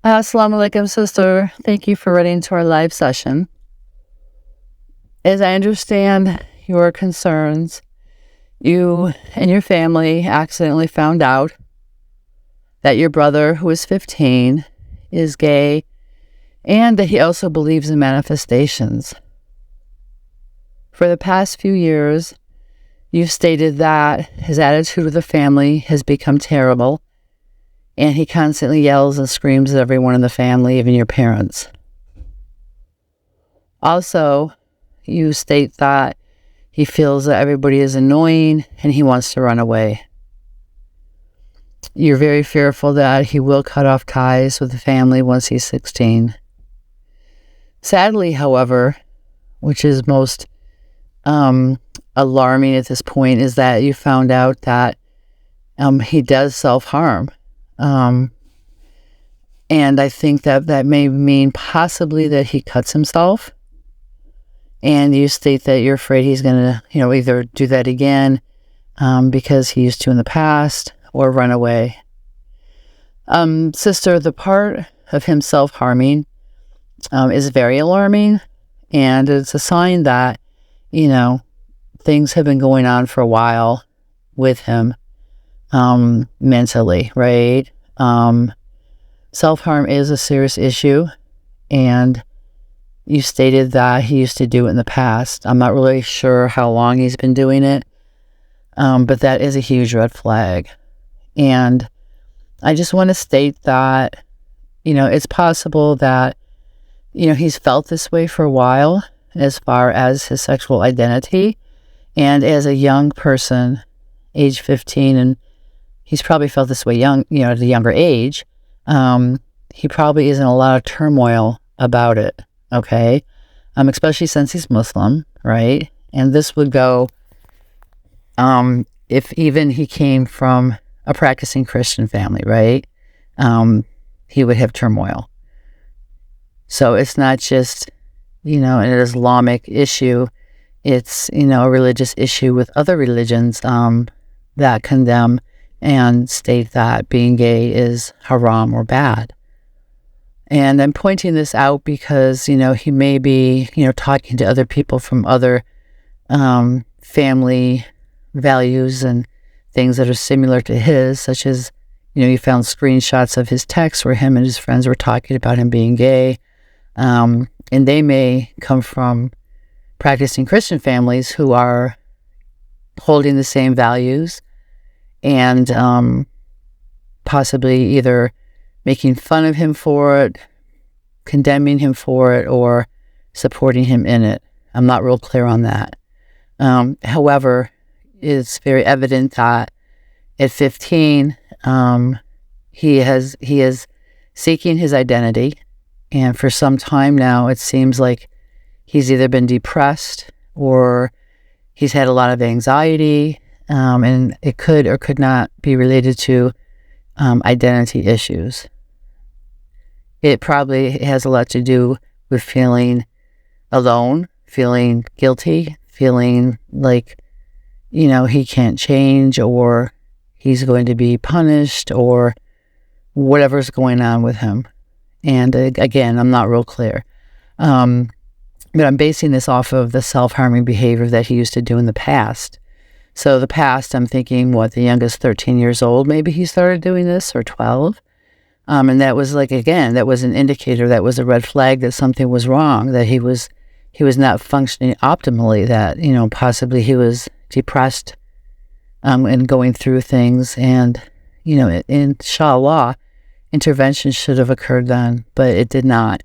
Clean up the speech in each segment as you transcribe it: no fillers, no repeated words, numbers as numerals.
Assalamu alaikum, sister. Thank you for writing to our live session. As I understand your concerns, you and your family accidentally found out that your brother, who is 15, is gay, and that he also believes in manifestations. For the past few years, you've stated that his attitude with the family has become terrible, and he constantly yells and screams at everyone in the family, even your parents. Also, you state that he feels that everybody is annoying and he wants to run away. You're very fearful that he will cut off ties with the family once he's 16. Sadly, however, which is most alarming at this point, is that you found out that he does self-harm. And I think that may mean possibly that he cuts himself. And you state that you're afraid he's going to, either do that again because he used to in the past, or run away. Sister, the part of him self-harming is very alarming, and it's a sign that, things have been going on for a while with him. Mentally, right? Self-harm is a serious issue, and you stated that he used to do it in the past. I'm not really sure how long he's been doing it, but that is a huge red flag. And I just want to state that, it's possible that, he's felt this way for a while as far as his sexual identity, and as a young person, age 15, and he's probably felt this way at a younger age. He probably is in a lot of turmoil about it, okay? Especially since he's Muslim, right? And this would go, if even he came from a practicing Christian family, right? He would have turmoil. So it's not just, an Islamic issue. It's, a religious issue with other religions that condemn and state that being gay is haram or bad. And I'm pointing this out because, he may be, talking to other people from other family values and things that are similar to his, such as, you found screenshots of his texts where him and his friends were talking about him being gay. And they may come from practicing Christian families who are holding the same values, and possibly either making fun of him for it, condemning him for it, or supporting him in it. I'm not real clear on that. However, it's very evident that at 15, he is seeking his identity, and for some time now, it seems like he's either been depressed or he's had a lot of anxiety. And it could or could not be related to identity issues. It probably has a lot to do with feeling alone, feeling guilty, feeling like, he can't change, or he's going to be punished, or whatever's going on with him. And again, I'm not real clear. But I'm basing this off of the self-harming behavior that he used to do in the past. So the past, I'm thinking, the youngest 13 years old, maybe he started doing this, or 12. And that was that was an indicator, that was a red flag that something was wrong, that he was not functioning optimally, that, possibly he was depressed and going through things. And, inshallah, intervention should have occurred then, but it did not.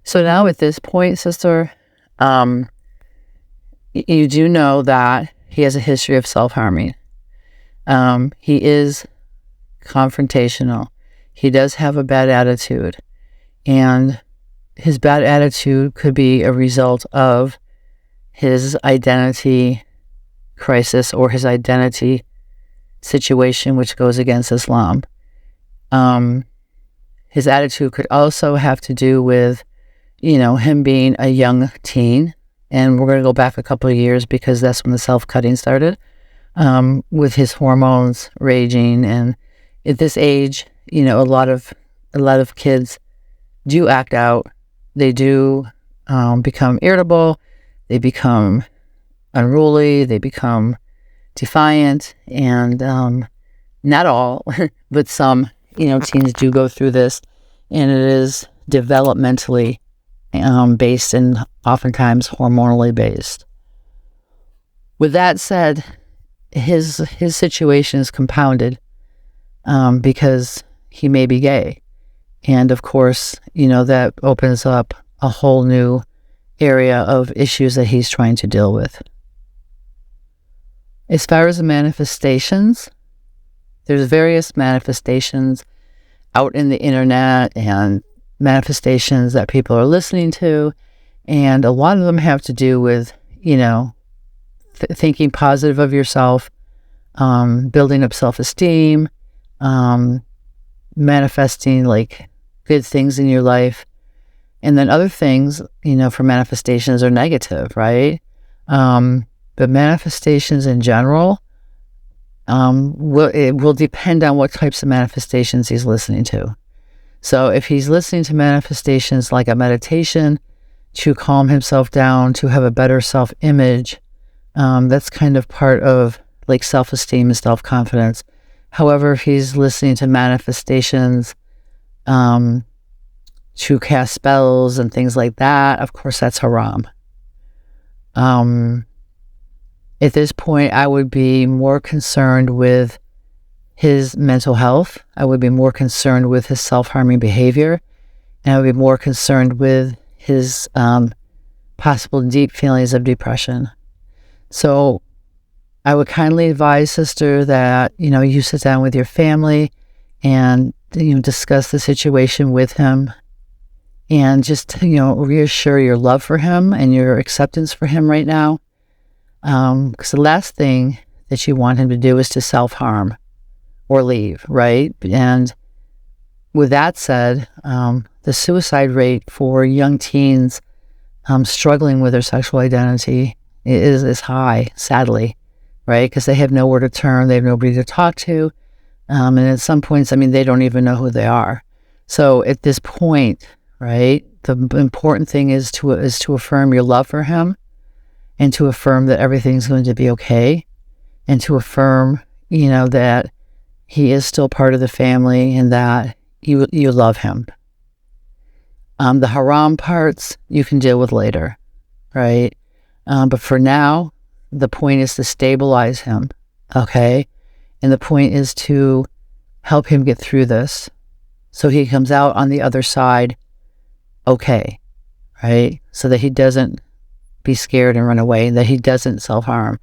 So now at this point, sister, you do know that he has a history of self-harming. He is confrontational. He does have a bad attitude. And his bad attitude could be a result of his identity crisis or his identity situation, which goes against Islam. His attitude could also have to do with, him being a young teen. And we're going to go back a couple of years because that's when the self-cutting started, with his hormones raging. And at this age, a lot of kids do act out. They do become irritable. They become unruly. They become defiant. And not all, but some, teens do go through this. And it is developmentally based and oftentimes hormonally based. With that said, his situation is compounded because he may be gay. And of course, that opens up a whole new area of issues that he's trying to deal with. As far as the manifestations, there's various manifestations out in the internet and manifestations that people are listening to. And a lot of them have to do with, thinking positive of yourself, building up self-esteem, manifesting like good things in your life. And then other things, for manifestations are negative, right? But manifestations in general, it will depend on what types of manifestations he's listening to. So if he's listening to manifestations like a meditation to calm himself down, to have a better self-image, that's kind of part of like self-esteem and self-confidence. However, if he's listening to manifestations to cast spells and things like that, of course, that's haram. At this point, I would be more concerned with his mental health. I would be more concerned with his self-harming behavior. And I would be more concerned with his possible deep feelings of depression. So I would kindly advise, sister, that, you sit down with your family and, discuss the situation with him and just, reassure your love for him and your acceptance for him right now. Because the last thing that you want him to do is to self-harm or leave, right? And with that said, the suicide rate for young teens struggling with their sexual identity is high, sadly, right? Because they have nowhere to turn, they have nobody to talk to, and at some points, they don't even know who they are. So at this point, right, the important thing is to affirm your love for him, and to affirm that everything's going to be okay, and to affirm, that he is still part of the family and that you love him. The haram parts you can deal with later, right? But for now, the point is to stabilize him, okay? And the point is to help him get through this so he comes out on the other side okay, right? So that he doesn't be scared and run away, and that he doesn't self-harm,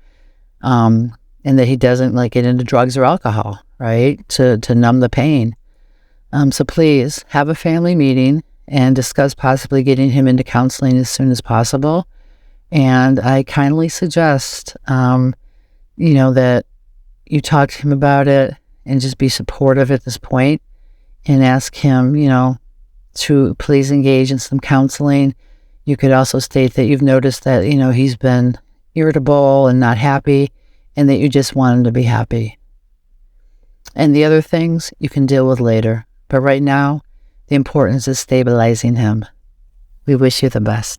and that he doesn't get into drugs or alcohol, right? To numb the pain. So please have a family meeting and discuss possibly getting him into counseling as soon as possible. And I kindly suggest, that you talk to him about it and just be supportive at this point and ask him, to please engage in some counseling. You could also state that you've noticed that, he's been irritable and not happy, and that you just want him to be happy. And the other things you can deal with later. But right now, the importance is stabilizing him. We wish you the best.